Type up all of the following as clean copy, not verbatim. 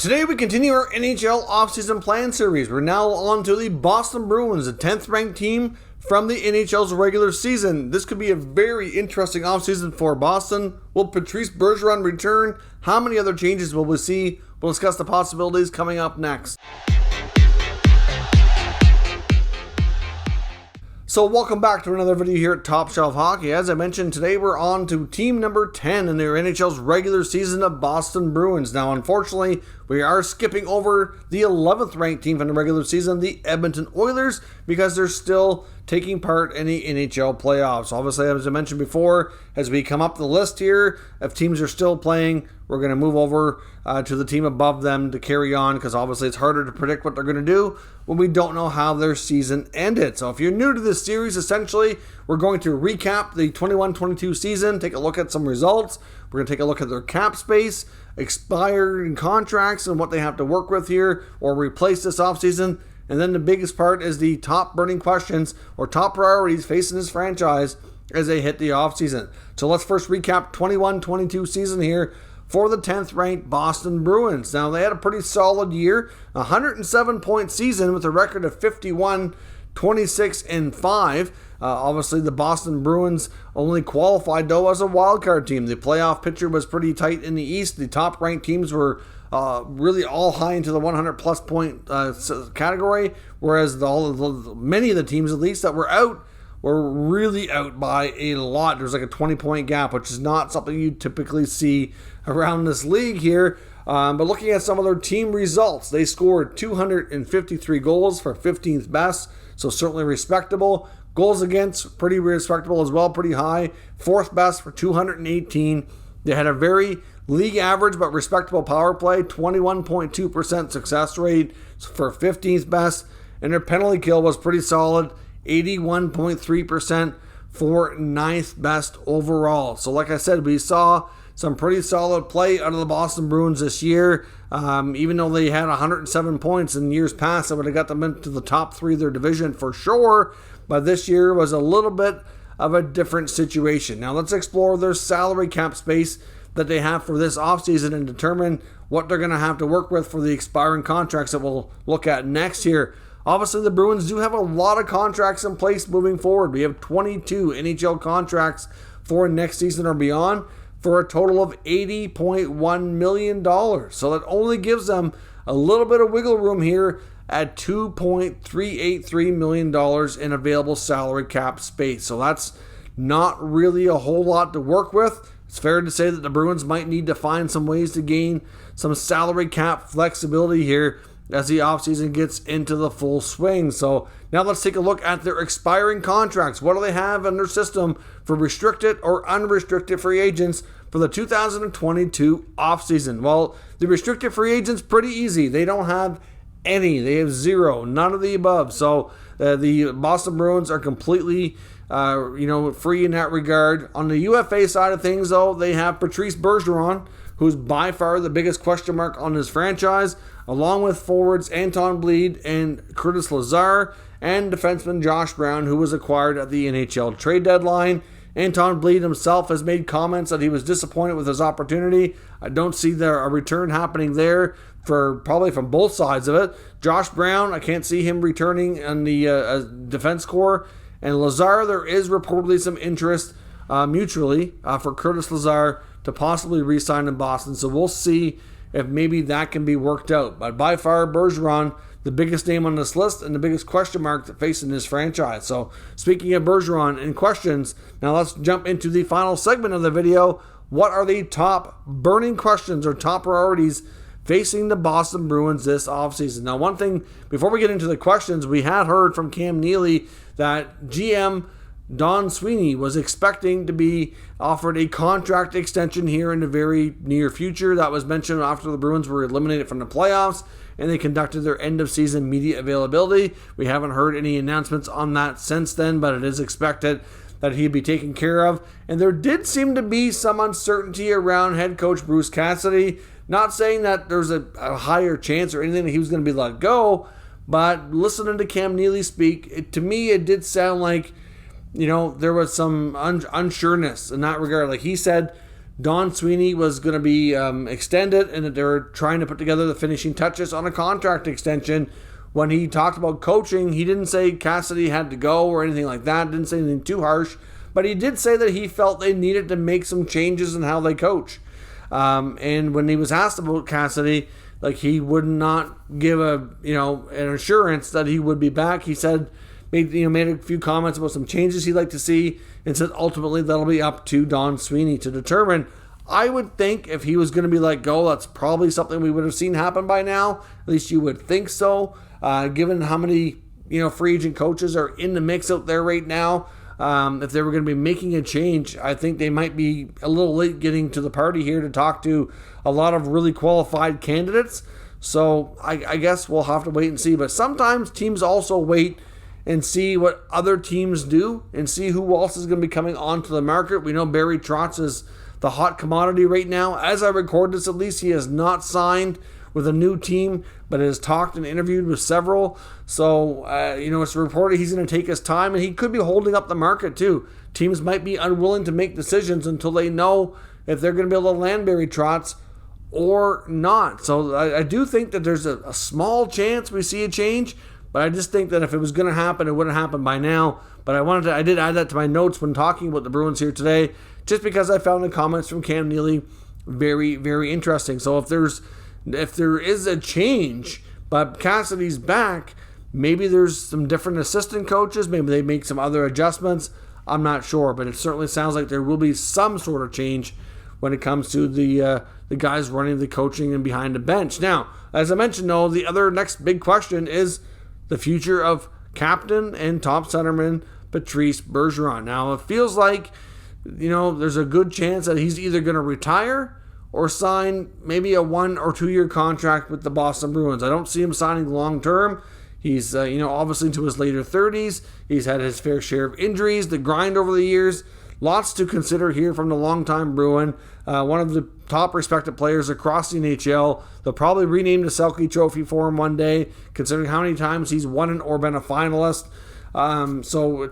Today we continue our NHL offseason plan series. We're now on to the Boston Bruins, the 10th ranked team from the NHL's regular season. This could be a very interesting offseason for Boston. Will Patrice Bergeron return? How many other changes will we see? We'll discuss the possibilities coming up next. So welcome back to another video here at Top Shelf Hockey. As I mentioned, today we're on to team number 10 in their NHL's regular season of Boston Bruins. Now, unfortunately, we are skipping over the 11th ranked team from the regular season, the Edmonton Oilers, because they're still taking part in the NHL playoffs. Obviously, as I mentioned before, as we come up the list here, if teams are still playing, we're going to move over to the team above them to carry on, because obviously it's harder to predict what they're going to do when we don't know how their season ended. So if you're new to this series, essentially, we're going to recap the 21-22 season, take a look at some results. We're going to take a look at their cap space, expiring contracts, and what they have to work with here or replace this offseason. And then the biggest part is the top burning questions or top priorities facing this franchise as they hit the offseason. So let's first recap 21-22 season here for the 10th ranked Boston Bruins. Now, they had a pretty solid year, a 107-point season with a record of 51-26-5. Obviously, the Boston Bruins only qualified, though, as a wildcard team. The playoff picture was pretty tight in the East. The top-ranked teams were really all high into the 100-plus point category, whereas many of the teams, at least, that were out were really out by a lot. There's like a 20-point gap, which is not something you typically see around this league here. But looking at some of their team results, they scored 253 goals for 15th best, so certainly respectable. Goals against, pretty respectable as well, pretty high. 4th best for 218. They had a very league average but respectable power play, 21.2% success rate for 15th best. And their penalty kill was pretty solid, 81.3% for 9th best overall. So like I said, we saw some pretty solid play out of the Boston Bruins this year. Even though they had 107 points in years past, that would have got them into the top 3 of their division for sure. But this year was a little bit of a different situation. Now let's explore their salary cap space that they have for this offseason and determine what they're going to have to work with for the expiring contracts that we'll look at next here. Obviously, the Bruins do have a lot of contracts in place moving forward. We have 22 NHL contracts for next season or beyond for a total of $80.1 million. So that only gives them a little bit of wiggle room here at $2.383 million in available salary cap space. So that's not really a whole lot to work with. It's fair to say that the Bruins might need to find some ways to gain some salary cap flexibility here as the offseason gets into the full swing. So now let's take a look at their expiring contracts. What do they have in their system for restricted or unrestricted free agents for the 2022 offseason? Well, the restricted free agents, pretty easy. They don't have any. They have zero, none of the above. So the Boston Bruins are completely free in that regard. On the UFA side of things, though, they have Patrice Bergeron, who's by far the biggest question mark on his franchise, along with forwards Anton Blidh and Curtis Lazar, and defenseman Josh Brown, who was acquired at the NHL trade deadline. Anton Blidh himself has made comments that he was disappointed with his opportunity. I don't see a return happening there probably from both sides of it. Josh Brown, I can't see him returning in the defense corps. And Lazar, there is reportedly some interest mutually for Curtis Lazar to possibly re-sign in Boston. So we'll see if maybe that can be worked out. But by far, Bergeron, the biggest name on this list and the biggest question mark facing this franchise. So speaking of Bergeron and questions, now let's jump into the final segment of the video. What are the top burning questions or top priorities facing the Boston Bruins this offseason? Now, one thing, before we get into the questions, we had heard from Cam Neely that GM Don Sweeney was expecting to be offered a contract extension here in the very near future. That was mentioned after the Bruins were eliminated from the playoffs and they conducted their end-of-season media availability. We haven't heard any announcements on that since then, but it is expected that he'd be taken care of. And there did seem to be some uncertainty around head coach Bruce Cassidy. Not saying that there's a higher chance or anything that he was going to be let go, but listening to Cam Neely speak, to me it did sound like, there was some unsureness in that regard. Like he said, Don Sweeney was going to be extended and that they were trying to put together the finishing touches on a contract extension. When he talked about coaching, he didn't say Cassidy had to go or anything like that. Didn't say anything too harsh. But he did say that he felt they needed to make some changes in how they coach. And when he was asked about Cassidy, like he would not give an assurance that he would be back. He said, made a few comments about some changes he'd like to see, and said ultimately that'll be up to Don Sweeney to determine. I would think if he was going to be let go, that's probably something we would have seen happen by now. At least you would think so, given how many free agent coaches are in the mix out there right now. If they were going to be making a change, I think they might be a little late getting to the party here to talk to a lot of really qualified candidates. So I guess we'll have to wait and see. But sometimes teams also wait and see what other teams do and see who else is going to be coming onto the market. We know Barry Trotz is the hot commodity right now. As I record this, at least he has not signed with a new team, but has talked and interviewed with several. So, it's reported he's going to take his time, and he could be holding up the market too. Teams might be unwilling to make decisions until they know if they're going to be able to land Barry Trotz or not. So I do think that there's a small chance we see a change, but I just think that if it was going to happen, it wouldn't happen by now. But I did add that to my notes when talking about the Bruins here today, just because I found the comments from Cam Neely very, very interesting. So if there is a change, but Cassidy's back, maybe there's some different assistant coaches, maybe they make some other adjustments. I'm not sure, but it certainly sounds like there will be some sort of change when it comes to the guys running the coaching and behind the bench. Now, as I mentioned, though, the other next big question is the future of captain and top centerman Patrice Bergeron. Now, it feels like, there's a good chance that he's either going to retire or sign maybe a 1 or 2 year contract with the Boston Bruins. I don't see him signing long term. He's, obviously into his later 30s. He's had his fair share of injuries, the grind over the years. Lots to consider here from the longtime Bruin. One of the top respected players across the NHL. They'll probably rename the Selke Trophy for him one day, considering how many times he's won or been a finalist. So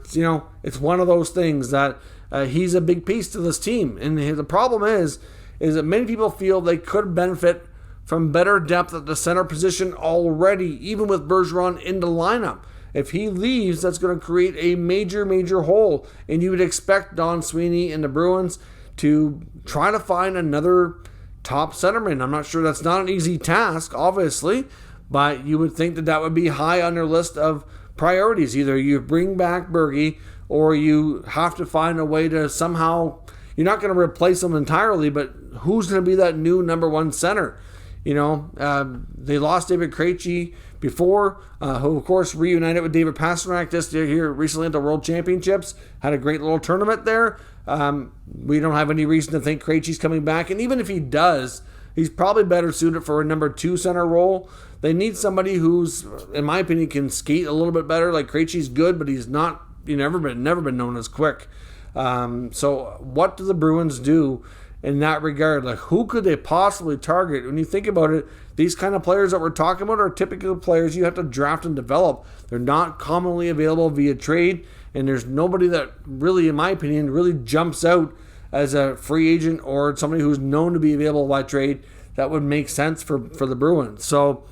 it's one of those things that he's a big piece to this team. And the problem is that many people feel they could benefit from better depth at the center position already, even with Bergeron in the lineup. If he leaves, that's going to create a major, major hole. And you would expect Don Sweeney and the Bruins to try to find another top centerman. I'm not sure that's not an easy task, obviously, but you would think that would be high on their list of priorities. Either you bring back Bergie or you have to find a way to somehow, you're not going to replace him entirely, but who's going to be that new number one center? They lost David Krejci before, who of course reunited with David Pastrnak this year here recently at the World Championships. Had a great little tournament there. We don't have any reason to think Krejci's coming back, and even if he does, he's probably better suited for a number 2 center role. They need somebody who's, in my opinion, can skate a little bit better. Like Krejci's good, but he's not. Never been known as quick. So what do the Bruins do in that regard? Like, who could they possibly target? When you think about it, these kind of players that we're talking about are typical players you have to draft and develop. They're not commonly available via trade, and there's nobody that really, in my opinion, really jumps out as a free agent or somebody who's known to be available by trade that would make sense for the Bruins. So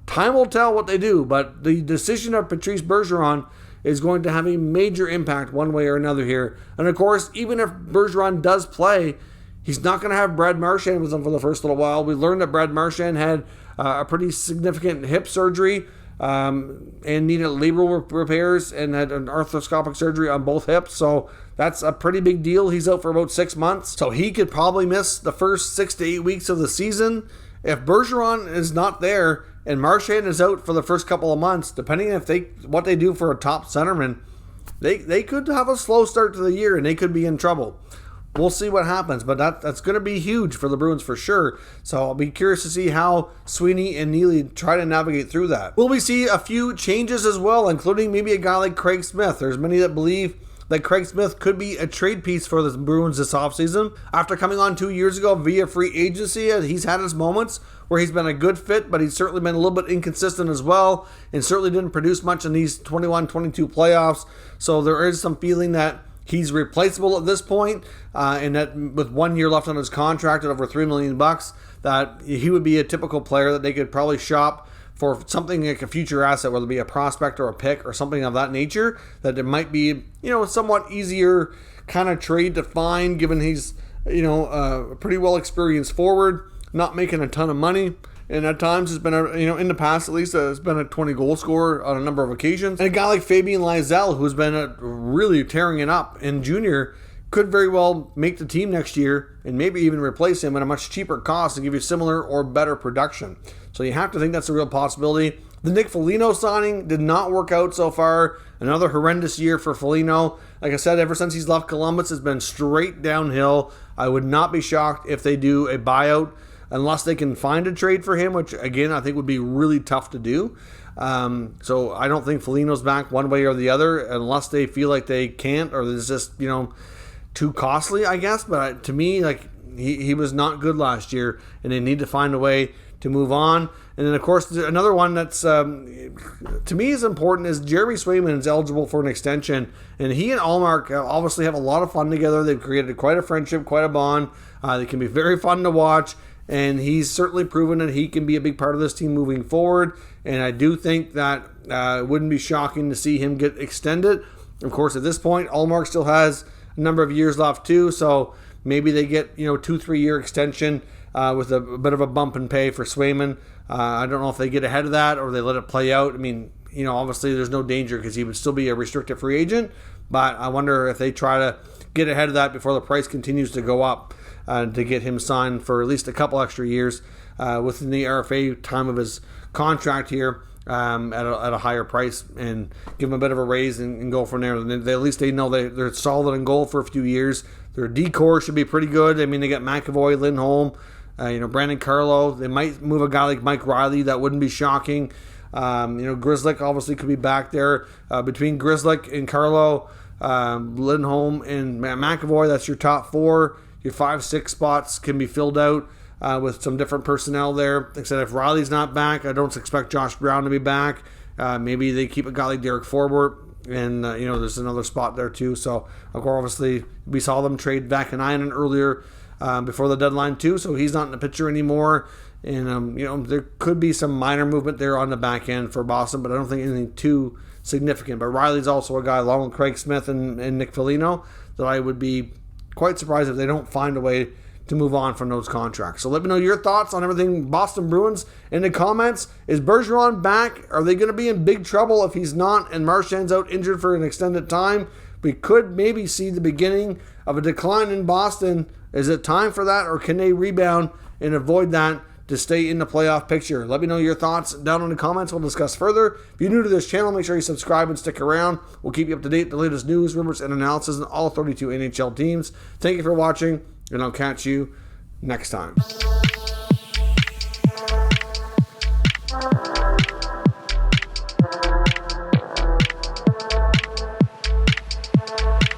time will tell what they do, but the decision of Patrice Bergeron is going to have a major impact one way or another here. And of course, even if Bergeron does play, he's not going to have Brad Marchand with him for the first little while. We learned that Brad Marchand had a pretty significant hip surgery and needed labral repairs and had an arthroscopic surgery on both hips. So that's a pretty big deal. He's out for about 6 months. So he could probably miss the first 6 to 8 weeks of the season. If Bergeron is not there and Marchand is out for the first couple of months, depending on what they do for a top centerman, they could have a slow start to the year and they could be in trouble. We'll see what happens, but that's going to be huge for the Bruins for sure. So I'll be curious to see how Sweeney and Neely try to navigate through that. Will we see a few changes as well, including maybe a guy like Craig Smith? There's many that believe that Craig Smith could be a trade piece for the Bruins this offseason. After coming on 2 years ago via free agency, he's had his moments where he's been a good fit, but he's certainly been a little bit inconsistent as well, and certainly didn't produce much in these 21-22 playoffs. So there is some feeling that he's replaceable at this point, and that with 1 year left on his contract at over $3 million, that he would be a typical player that they could probably shop for something like a future asset, whether it be a prospect or a pick or something of that nature, that it might be, somewhat easier kind of trade to find, given he's, a pretty well experienced forward, not making a ton of money. And at times has been in the past at least, has been a 20 goal scorer on a number of occasions. And a guy like Fabian Lysell, who's been really tearing it up in junior, could very well make the team next year and maybe even replace him at a much cheaper cost to give you similar or better production. So you have to think that's a real possibility. The Nick Foligno signing did not work out so far. Another horrendous year for Foligno. Like I said, ever since he's left Columbus, it's been straight downhill. I would not be shocked if they do a buyout, unless they can find a trade for him, which, again, I think would be really tough to do. So I don't think Foligno's back one way or the other, unless they feel like they can't, or it's just, too costly, I guess. But to me, like, he was not good last year, and they need to find a way to move on. And then, of course, another one that's, to me, is important is Jeremy Swayman is eligible for an extension. And he and Allmark obviously have a lot of fun together. They've created quite a friendship, quite a bond. They can be very fun to watch. And he's certainly proven that he can be a big part of this team moving forward. And I do think that it wouldn't be shocking to see him get extended. Of course, at this point, Allmark still has a number of years left too. So maybe they get, 2-3 year extension with a bit of a bump in pay for Swayman. I don't know if they get ahead of that or they let it play out. I mean, obviously there's no danger because he would still be a restricted free agent. But I wonder if they try to get ahead of that before the price continues to go up to get him signed for at least a couple extra years within the RFA time of his contract here at a higher price, and give him a bit of a raise and go from there. At least they know they're solid in goal for a few years. Their D-core should be pretty good. I mean, they got McAvoy, Lindholm, Brandon Carlo. They might move a guy like Mike Riley. That wouldn't be shocking. Grzelcyk obviously could be back there. Between Grzelcyk and Carlo, Lindholm and McAvoy, that's your top four. Your 5-6 spots can be filled out with some different personnel there. Like I said, if Riley's not back, I don't expect Josh Brown to be back. Maybe they keep a guy like Derek Forbort, and there's another spot there too. So, of course, obviously, we saw them trade Vaakanainen earlier before the deadline too, so he's not in the picture anymore. And, there could be some minor movement there on the back end for Boston, but I don't think anything too significant. But Riley's also a guy, along with Craig Smith and Nick Foligno, that I would be quite surprised if they don't find a way to move on from those contracts. So let me know your thoughts on everything Boston Bruins in the comments. Is Bergeron back? Are they going to be in big trouble if he's not and Marchand's out injured for an extended time? We could maybe see the beginning of a decline in Boston. Is it time for that, or can they rebound and avoid that to stay in the playoff picture? Let me know your thoughts down in the comments. We'll discuss further. If you're new to this channel, make sure you subscribe and stick around. We'll keep you up to date with the latest news, rumors, and analysis on all 32 NHL teams. Thank you for watching, and I'll catch you next time.